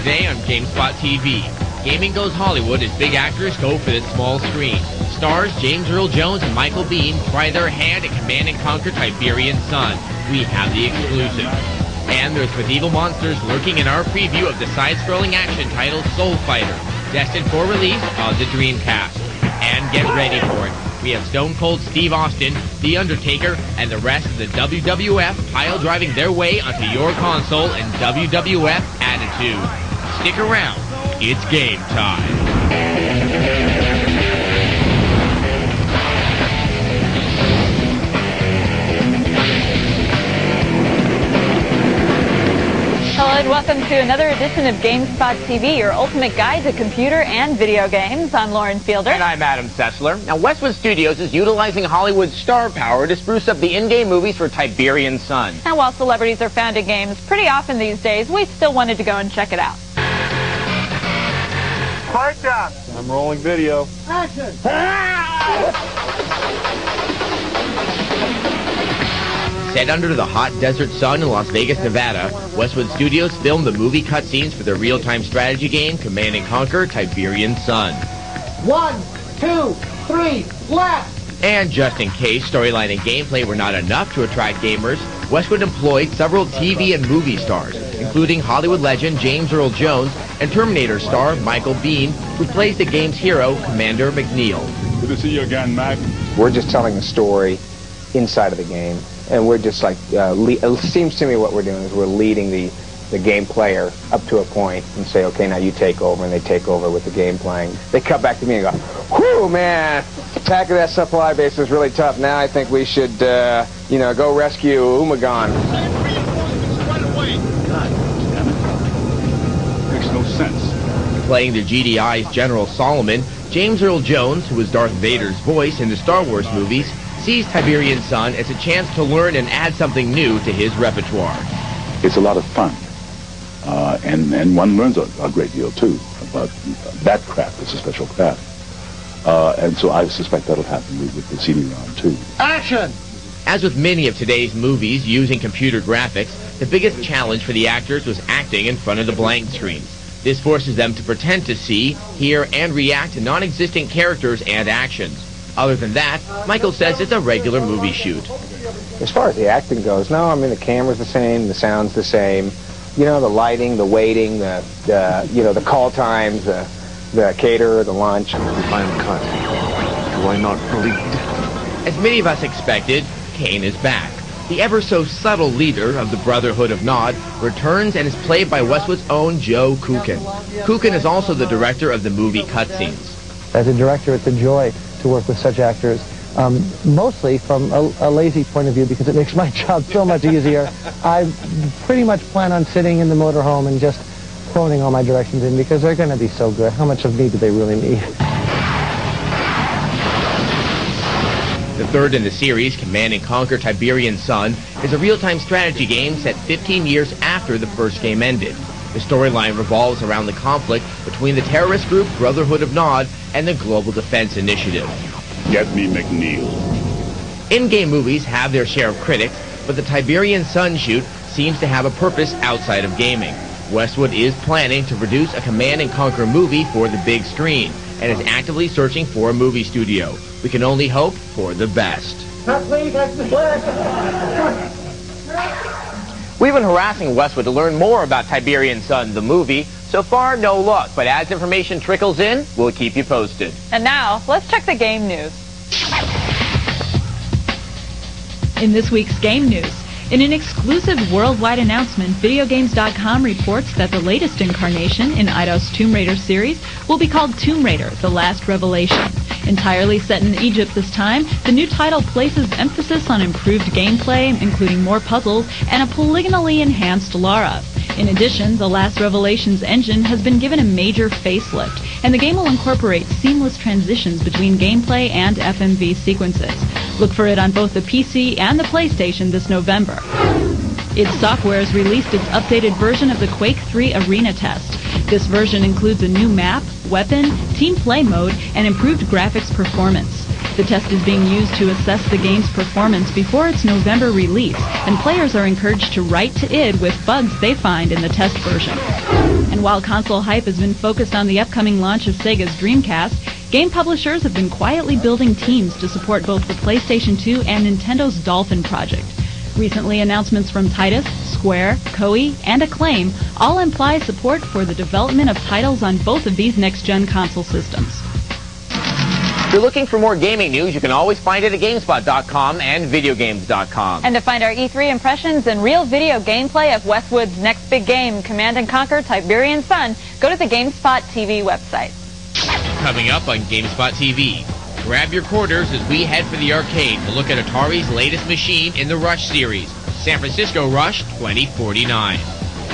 today on GameSpot TV. Gaming Goes Hollywood as big actors go for the small screen. Stars James Earl Jones and Michael Biehn try their hand at Command & Conquer Tiberian Sun. We have the exclusive. And there's medieval monsters lurking in our preview of the side-scrolling action titled Soul Fighter, destined for release on the Dreamcast. And get ready for it. We have Stone Cold Steve Austin, The Undertaker, and the rest of the WWF pile driving their way onto your console in WWF Attitude. Stick around. It's game time. Hello and welcome to another edition of GameSpot TV, your ultimate guide to computer and video games. I'm Lauren Fielder. And I'm Adam Sessler. Now, Westwood Studios is utilizing Hollywood's star power to spruce up the in-game movies for Tiberian Sun. Now, while celebrities are found in games pretty often these days, we still wanted to go and check it out. Breakdown. I'm rolling video. Action! Set under the hot desert sun in Las Vegas, Nevada, Westwood Studios filmed the movie cutscenes for their real-time strategy game, Command & Conquer Tiberian Sun. 1, 2, 3, left! And just in case storyline and gameplay were not enough to attract gamers, Westwood employed several TV and movie stars, including Hollywood legend James Earl Jones and Terminator star Michael Biehn, who plays the game's hero, Commander McNeil. Good to see you again, Mac. We're just telling a story inside of the game, and we're just like, it seems to me what we're doing is we're leading the game player up to a point and say, okay, now you take over, and they take over with the game playing. They cut back to me and go, whew, man, attack of that supply base is really tough. Now I think we should, go rescue Umagan. God damn it. Makes no sense. Playing the GDI's General Solomon, James Earl Jones, who was Darth Vader's voice in the Star Wars movies, sees Tiberian Sun as a chance to learn and add something new to his repertoire. It's a lot of fun, and one learns a great deal, too, about that craft. It's a special craft. And so I suspect that'll happen with the CD-ROM, too. Action! As with many of today's movies using computer graphics, the biggest challenge for the actors was acting in front of the blank screens. This forces them to pretend to see, hear, and react to non-existent characters and actions. Other than that, Michael says it's a regular movie shoot. As far as the acting goes, no, I mean, the camera's the same, the sound's the same. You know, the lighting, the waiting, the call times, the caterer, the lunch. If I'm cut, do I not bleed? As many of us expected, Kane is back. The ever-so-subtle leader of the Brotherhood of Nod returns and is played by Westwood's own Joe Kukin. Kukin is also the director of the movie cutscenes. As a director, it's a joy to work with such actors, mostly from a lazy point of view because it makes my job so much easier. I pretty much plan on sitting in the motorhome and just phoning all my directions in because they're going to be so good. How much of me do they really need? The third in the series, Command & Conquer Tiberian Sun, is a real-time strategy game set 15 years after the first game ended. The storyline revolves around the conflict between the terrorist group Brotherhood of Nod and the Global Defense Initiative. Get me McNeil. In-game movies have their share of critics, but the Tiberian Sun shoot seems to have a purpose outside of gaming. Westwood is planning to produce a Command & Conquer movie for the big screen and is actively searching for a movie studio. We can only hope for the best. We've been harassing Westwood to learn more about Tiberian Sun, the movie. So far, no luck, but as information trickles in, we'll keep you posted. And now, let's check the game news. In this week's game news, in an exclusive worldwide announcement, VideoGames.com reports that the latest incarnation in Eidos' Tomb Raider series will be called Tomb Raider: The Last Revelation. Entirely set in Egypt this time, the new title places emphasis on improved gameplay, including more puzzles, and a polygonally enhanced Lara. In addition, The Last Revelation's engine has been given a major facelift, and the game will incorporate seamless transitions between gameplay and FMV sequences. Look for it on both the PC and the PlayStation this November. id Software has released its updated version of the Quake 3 Arena Test. This version includes a new map, weapon, team play mode, and improved graphics performance. The test is being used to assess the game's performance before its November release, and players are encouraged to write to id with bugs they find in the test version. And while console hype has been focused on the upcoming launch of Sega's Dreamcast, game publishers have been quietly building teams to support both the PlayStation 2 and Nintendo's Dolphin project. Recently, announcements from Titus, Square, Koei, and Acclaim all imply support for the development of titles on both of these next-gen console systems. If you're looking for more gaming news, you can always find it at GameSpot.com and VideoGames.com. And to find our E3 impressions and real video gameplay of Westwood's next big game, Command & Conquer Tiberian Sun, go to the GameSpot TV website. Coming up on GameSpot TV, grab your quarters as we head for the arcade to look at Atari's latest machine in the Rush series, San Francisco Rush 2049.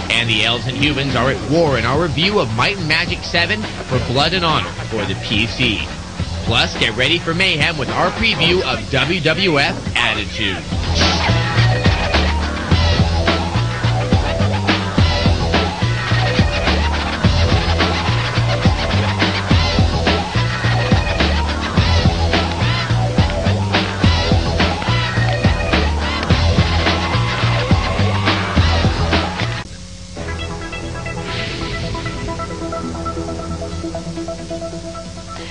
And the elves and humans are at war in our review of Might and Magic 7 for Blood and Honor for the PC. Plus, get ready for mayhem with our preview of WWF Attitude.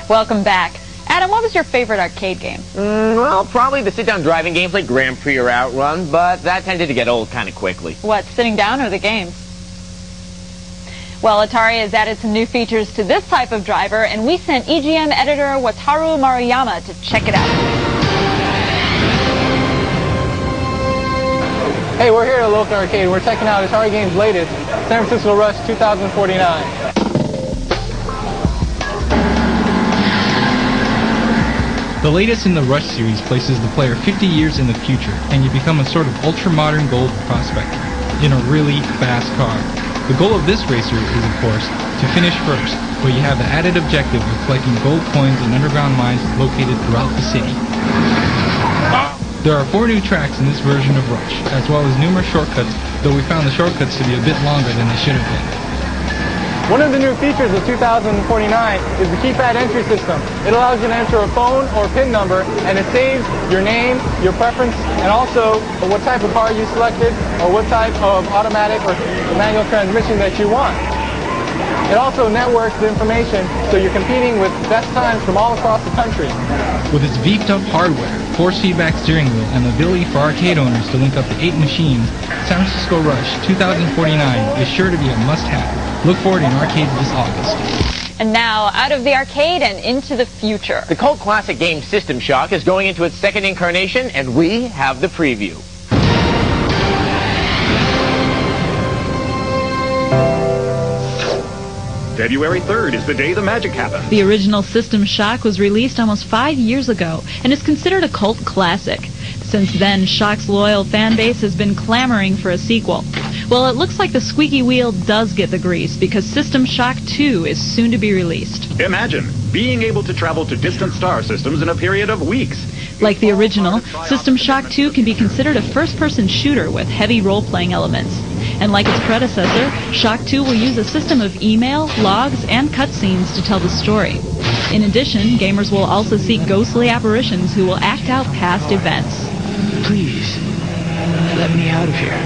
Welcome back. Adam, what was your favorite arcade game? Well, probably the sit-down driving games like Grand Prix or Outrun, but that tended to get old kind of quickly. What, sitting down or the games? Well, Atari has added some new features to this type of driver, and we sent EGM editor Wataru Maruyama to check it out. Hey, we're here at a local arcade. We're checking out Atari Games' latest, San Francisco Rush 2049. The latest in the Rush series places the player 50 years in the future, and you become a sort of ultra-modern gold prospector in a really fast car. The goal of this racer is, of course, to finish first, but you have the added objective of collecting gold coins in underground mines located throughout the city. There are 4 new tracks in this version of Rush, as well as numerous shortcuts, though we found the shortcuts to be a bit longer than they should have been. One of the new features of 2049 is the keypad entry system. It allows you to enter a phone or PIN number, and it saves your name, your preference, and also what type of car you selected or what type of automatic or manual transmission that you want. It also networks the information, so you're competing with best times from all across the country. With its beefed-up hardware, force feedback steering wheel, and the ability for arcade owners to link up to 8 machines, San Francisco Rush 2049 is sure to be a must-have. Look forward in arcades this August. And now, out of the arcade and into the future. The cult classic game System Shock is going into its second incarnation, and we have the preview. February 3rd is the day the magic happens. The original System Shock was released almost 5 years ago and is considered a cult classic. Since then, Shock's loyal fan base has been clamoring for a sequel. Well, it looks like the squeaky wheel does get the grease because System Shock 2 is soon to be released. Imagine being able to travel to distant star systems in a period of weeks. Like the original, System Shock 2 can be considered a first-person shooter with heavy role-playing elements. And like its predecessor, Shock 2 will use a system of email, logs, and cutscenes to tell the story. In addition, gamers will also see ghostly apparitions who will act out past events. Please, let me out of here.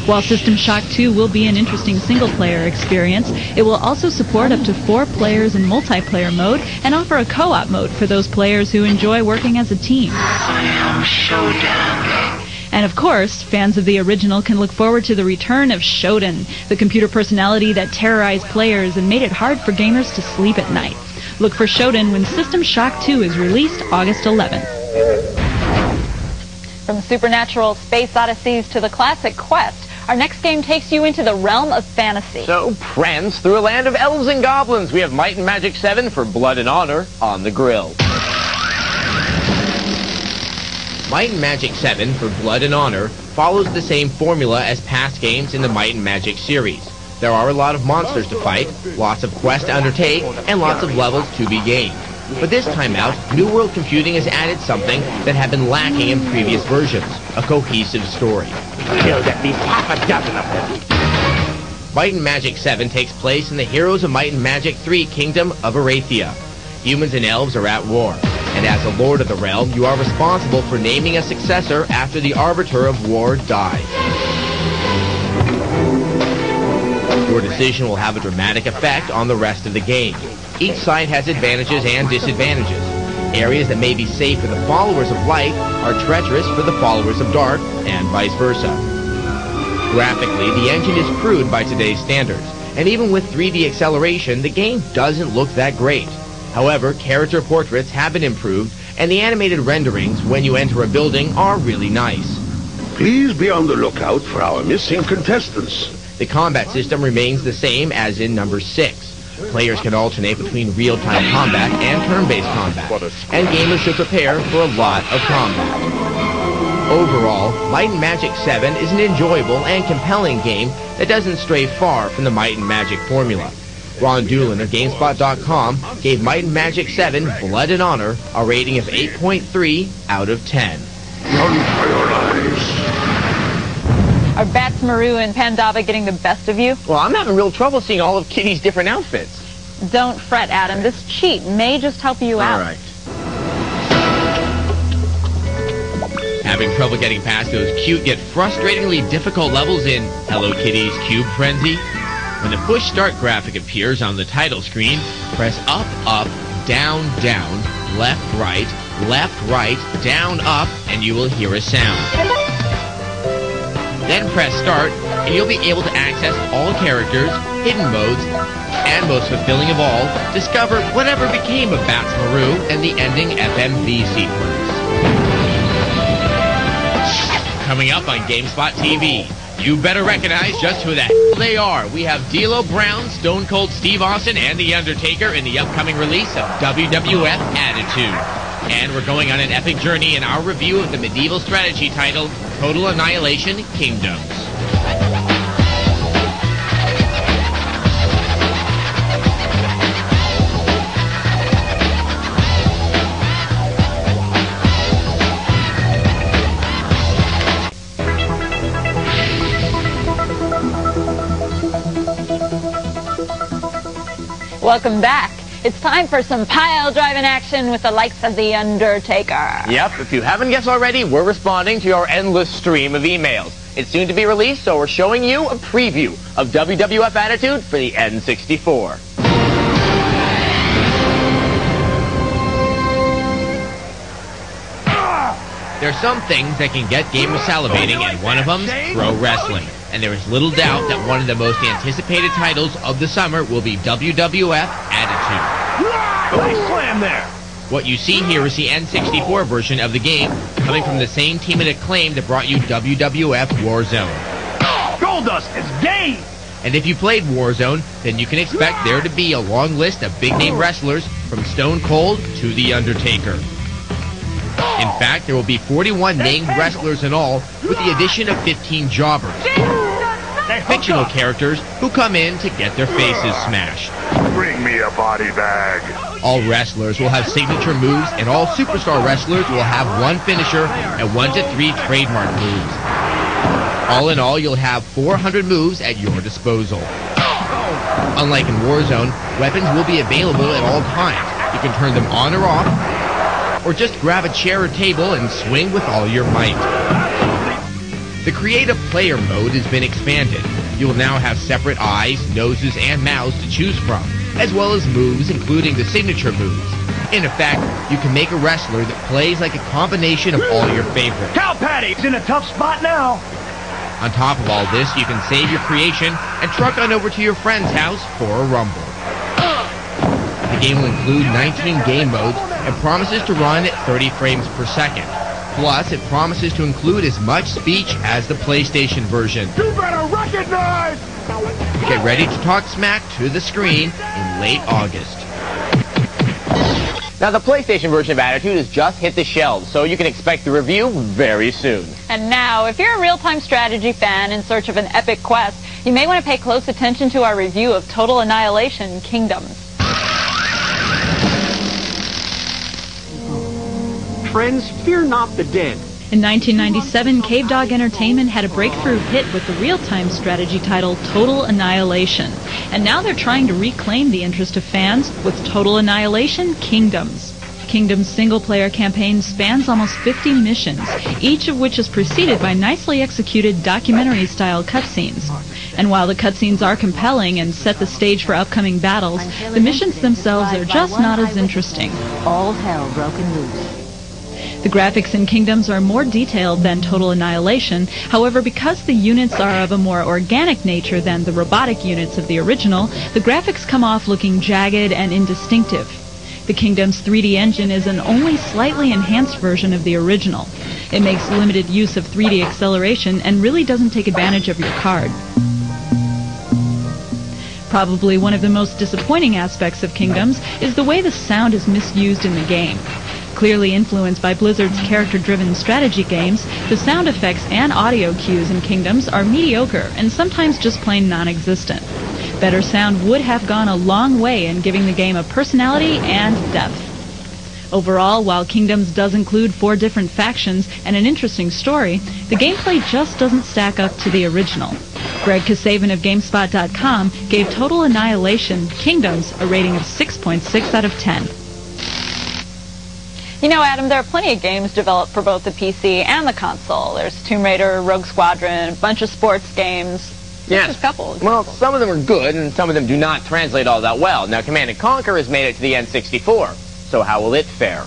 While System Shock 2 will be an interesting single-player experience, it will also support up to 4 players in multiplayer mode and offer a co-op mode for those players who enjoy working as a team. I am Showdown. And of course, fans of the original can look forward to the return of Shodan, the computer personality that terrorized players and made it hard for gamers to sleep at night. Look for Shodan when System Shock 2 is released August 11th. From supernatural space odysseys to the classic Quest, our next game takes you into the realm of fantasy. So, prance through a land of elves and goblins. We have Might and Magic 7 for Blood and Honor on the grill. Might and Magic 7 for Blood and Honor follows the same formula as past games in the Might and Magic series. There are a lot of monsters to fight, lots of quests to undertake, and lots of levels to be gained. But this time out, New World Computing has added something that had been lacking in previous versions, a cohesive story. Killed at least half a dozen of them. Might and Magic 7 takes place in the Heroes of Might and Magic 3 Kingdom of Arathia. Humans and elves are at war. And as a Lord of the Realm, you are responsible for naming a successor after the Arbiter of War dies. Your decision will have a dramatic effect on the rest of the game. Each side has advantages and disadvantages. Areas that may be safe for the followers of light are treacherous for the followers of dark, and vice versa. Graphically, the engine is crude by today's standards, and even with 3D acceleration, the game doesn't look that great. However, character portraits have been improved, and the animated renderings when you enter a building are really nice. Please be on the lookout for our missing contestants. The combat system remains the same as in number 6. Players can alternate between real-time combat and turn-based combat, and gamers should prepare for a lot of combat. Overall, Might and Magic 7 is an enjoyable and compelling game that doesn't stray far from the Might and Magic formula. Ron Doolin of GameSpot.com gave Might and Magic 7 Blood and Honor a rating of 8.3 out of 10. Run for your lives. Are Bats Maru and Pandava getting the best of you? Well, I'm having real trouble seeing all of Kitty's different outfits. Don't fret, Adam. This cheat may just help you out. All right. Having trouble getting past those cute yet frustratingly difficult levels in Hello Kitty's Cube Frenzy? When the push start graphic appears on the title screen, press up, up, down, down, left, right, down, up, and you will hear a sound. Then press start, and you'll be able to access all characters, hidden modes, and most fulfilling of all, discover whatever became of Bats Maru and the ending FMV sequence. Coming up on GameSpot TV, you better recognize just who the hell they are. We have D'Lo Brown, Stone Cold Steve Austin, and The Undertaker in the upcoming release of WWF Attitude. And we're going on an epic journey in our review of the medieval strategy title, Total Annihilation Kingdoms. Welcome back. It's time for some pile-driving action with the likes of The Undertaker. Yep, if you haven't guessed already, we're responding to your endless stream of emails. It's soon to be released, so we're showing you a preview of WWF Attitude for the N64. There's some things that can get gamers salivating, and one of them's pro wrestling. And there is little doubt that one of the most anticipated titles of the summer will be WWF Attitude. Nice slam there. What you see here is the N64 version of the game, coming from the same team at Acclaim that brought you WWF Warzone. Goldust is game. And if you played Warzone, then you can expect there to be a long list of big-name wrestlers from Stone Cold to The Undertaker. In fact, there will be 41 named wrestlers in all, with the addition of 15 jobbers. Fictional characters who come in to get their faces smashed. Bring me a body bag. All wrestlers will have signature moves, and all superstar wrestlers will have one finisher and 1 to 3 trademark moves. All in all, you'll have 400 moves at your disposal. Unlike in Warzone, weapons will be available at all times. You can turn them on or off, or just grab a chair or table and swing with all your might. The creative player mode has been expanded. You will now have separate eyes, noses, and mouths to choose from, as well as moves, including the signature moves. In effect, you can make a wrestler that plays like a combination of all your favorites. Cow Patty's in a tough spot now. On top of all this, you can save your creation and truck on over to your friend's house for a rumble. The game will include 19 game modes and promises to run at 30 frames per second. Plus, it promises to include as much speech as the PlayStation version. You better recognize! Get ready to talk smack to the screen in late August. Now, the PlayStation version of Attitude has just hit the shelves, so you can expect the review very soon. And now, if you're a real-time strategy fan in search of an epic quest, you may want to pay close attention to our review of Total Annihilation Kingdoms. Friends, fear not the dead. In 1997, Cave Dog Entertainment had a breakthrough hit with the real-time strategy title Total Annihilation. And now they're trying to reclaim the interest of fans with Total Annihilation Kingdoms. Kingdom's single-player campaign spans almost 50 missions, each of which is preceded by nicely executed documentary-style cutscenes. And while the cutscenes are compelling and set the stage for upcoming battles, the missions themselves are just not as interesting. All hell broken loose. The graphics in Kingdoms are more detailed than Total Annihilation. However, because the units are of a more organic nature than the robotic units of the original, the graphics come off looking jagged and indistinctive. The Kingdoms 3D engine is an only slightly enhanced version of the original. It makes limited use of 3D acceleration and really doesn't take advantage of your card. Probably one of the most disappointing aspects of Kingdoms is the way the sound is misused in the game. Clearly influenced by Blizzard's character-driven strategy games, the sound effects and audio cues in Kingdoms are mediocre and sometimes just plain non-existent. Better sound would have gone a long way in giving the game a personality and depth. Overall, while Kingdoms does include 4 different factions and an interesting story, the gameplay just doesn't stack up to the original. Greg Kasavin of GameSpot.com gave Total Annihilation Kingdoms a rating of 6.6 out of 10. You know, Adam, there are plenty of games developed for both the PC and the console. There's Tomb Raider, Rogue Squadron, a bunch of sports games. Yes. Just a couple. Well, some of them are good, and some of them do not translate all that well. Now, Command & Conquer has made it to the N64, so how will it fare?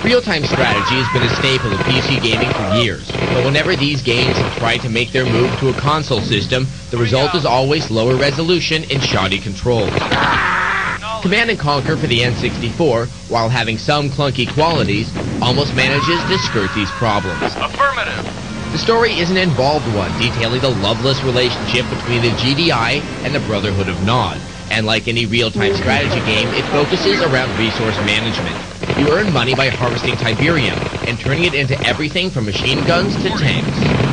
Real-time strategy has been a staple of PC gaming for years, but whenever these games have tried to make their move to a console system, the result is always lower resolution and shoddy controls. Command & Conquer for the N64, while having some clunky qualities, almost manages to skirt these problems. Affirmative. The story is an involved one, detailing the loveless relationship between the GDI and the Brotherhood of Nod. And like any real-time strategy game, it focuses around resource management. You earn money by harvesting Tiberium and turning it into everything from machine guns to tanks.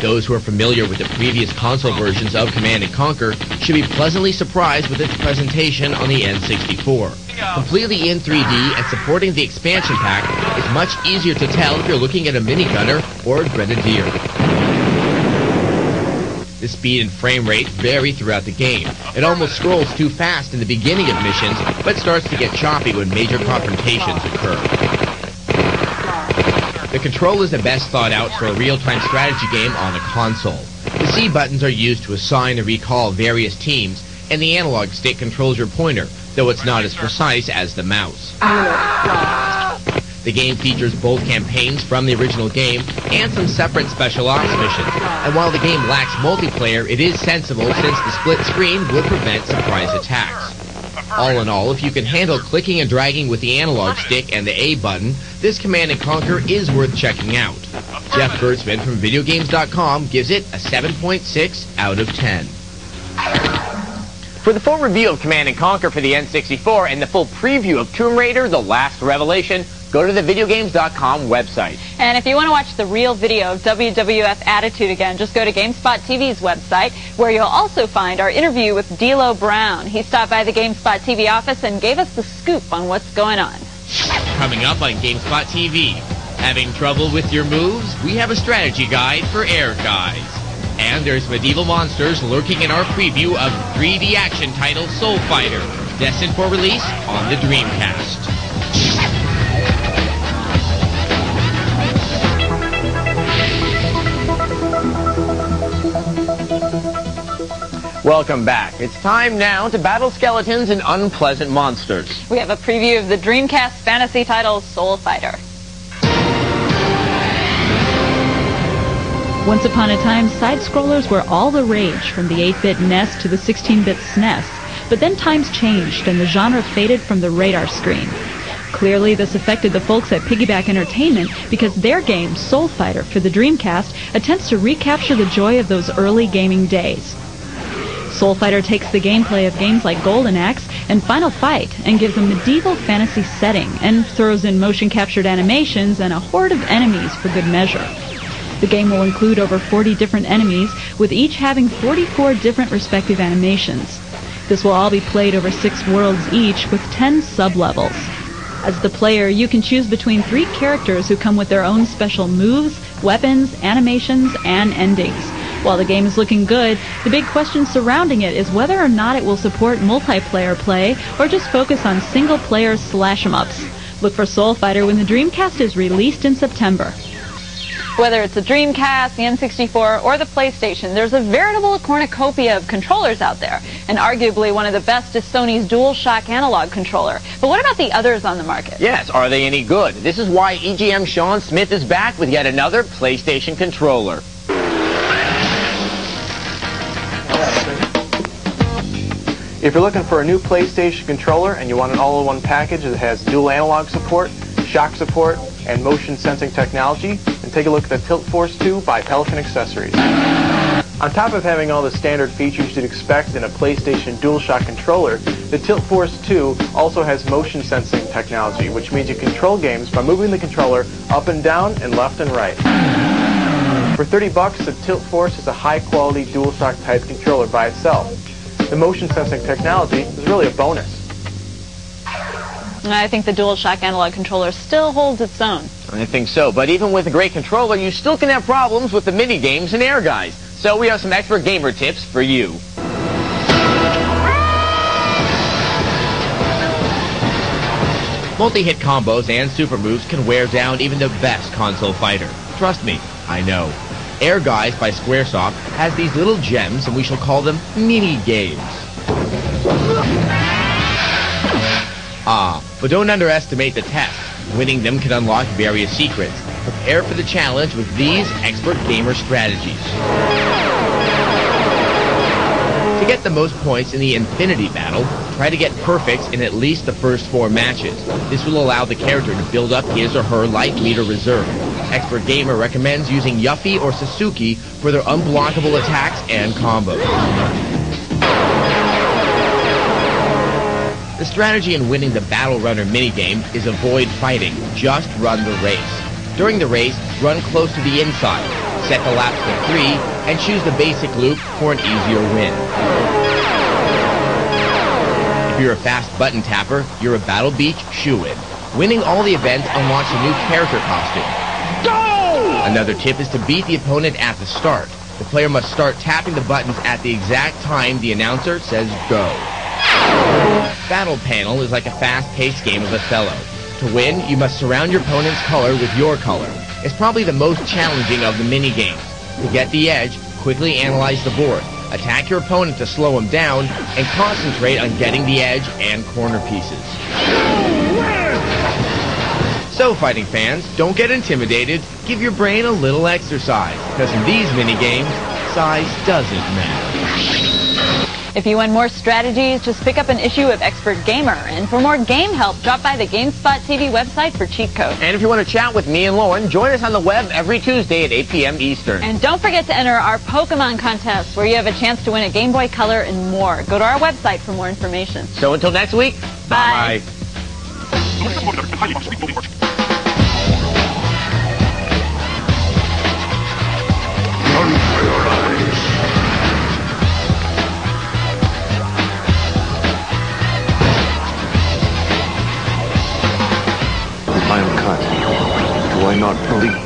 Those who are familiar with the previous console versions of Command & Conquer should be pleasantly surprised with its presentation on the N64. Completely in 3D and supporting the expansion pack, it's much easier to tell if you're looking at a minigunner or a grenadier. The speed and frame rate vary throughout the game. It almost scrolls too fast in the beginning of missions, but starts to get choppy when major confrontations occur. The control is the best thought out for a real-time strategy game on a console. The C buttons are used to assign and recall various teams, and the analog stick controls your pointer, though it's not as precise as the mouse. The game features both campaigns from the original game and some separate special ops missions, and while the game lacks multiplayer, it is sensible since the split screen would prevent surprise attacks. All in all, if you can handle clicking and dragging with the analog stick and the A button, this Command & Conquer is worth checking out. Jeff Gertzman from VideoGames.com gives it a 7.6 out of 10. For the full review of Command & Conquer for the N64 and the full preview of Tomb Raider: The Last Revelation, go to the VideoGames.com website. And if you want to watch the real video of WWF Attitude again, just go to GameSpot TV's website, where you'll also find our interview with D'Lo Brown. He stopped by the GameSpot TV office and gave us the scoop on what's going on. Coming up on GameSpot TV. Having trouble with your moves? We have a strategy guide for air guys. And there's medieval monsters lurking in our preview of 3D action title Soul Fighter, destined for release on the Dreamcast. Welcome back. It's time now to battle skeletons and unpleasant monsters. We have a preview of the Dreamcast fantasy title Soul Fighter. Once upon a time, side-scrollers were all the rage, from the 8-bit NES to the 16-bit SNES. But then times changed, and the genre faded from the radar screen. Clearly, this affected the folks at Piggyback Entertainment, because their game, Soul Fighter, for the Dreamcast, attempts to recapture the joy of those early gaming days. Soul Fighter takes the gameplay of games like Golden Axe and Final Fight and gives a medieval fantasy setting, and throws in motion-captured animations and a horde of enemies for good measure. The game will include over 40 different enemies, with each having 44 different respective animations. This will all be played over 6 worlds each, with 10 sub-levels. As the player, you can choose between 3 characters who come with their own special moves, weapons, animations, and endings. While the game is looking good, the big question surrounding it is whether or not it will support multiplayer play or just focus on single-player slash-em-ups. Look for Soul Fighter when the Dreamcast is released in September. Whether it's the Dreamcast, the N64, or the PlayStation, there's a veritable cornucopia of controllers out there. And arguably one of the best is Sony's DualShock analog controller. But what about the others on the market? Yes, are they any good? This is why EGM Sean Smith is back with yet another PlayStation controller. If you're looking for a new PlayStation controller and you want an all-in-one package that has dual analog support, shock support, and motion sensing technology, then take a look at the Tilt Force 2 by Pelican Accessories. On top of having all the standard features you'd expect in a PlayStation DualShock controller, the Tilt Force 2 also has motion sensing technology, which means you control games by moving the controller up and down and left and right. For $30, the Tilt Force is a high-quality DualShock type controller by itself. The motion sensing technology is really a bonus. I think the DualShock analog controller still holds its own. I think so, but even with a great controller, you still can have problems with the mini games and air guys. So we have some expert gamer tips for you. Multi-hit combos and super moves can wear down even the best console fighter. Trust me, I know. Air Guys by Squaresoft has these little gems, and we shall call them mini games. But don't underestimate the test. Winning them can unlock various secrets. Prepare for the challenge with these expert gamer strategies. To get the most points in the Infinity Battle, try to get perfects in at least the first 4 matches. This will allow the character to build up his or her life meter reserve. Expert Gamer recommends using Yuffie or Sasuke for their unblockable attacks and combos. The strategy in winning the Battle Runner minigame is avoid fighting, just run the race. During the race, run close to the inside, set the laps to 3, and choose the basic loop for an easier win. If you're a fast button tapper, you're a Battle Beach shoo-in. Winning all the events unlocks a new character costume. Go! Another tip is to beat the opponent at the start. The player must start tapping the buttons at the exact time the announcer says go. Battle Panel is like a fast-paced game of Othello. To win, you must surround your opponent's color with your color. It's probably the most challenging of the mini-games. To get the edge, quickly analyze the board. Attack your opponent to slow him down, and concentrate on getting the edge and corner pieces. So, fighting fans, don't get intimidated. Give your brain a little exercise, because in these mini-games, size doesn't matter. If you want more strategies, just pick up an issue of Expert Gamer. And for more game help, drop by the GameSpot TV website for cheat codes. And if you want to chat with me and Lauren, join us on the web every Tuesday at 8 p.m. Eastern. And don't forget to enter our Pokemon contest, where you have a chance to win a Game Boy Color and more. Go to our website for more information. So until next week, bye. I am cut. Do I not believe?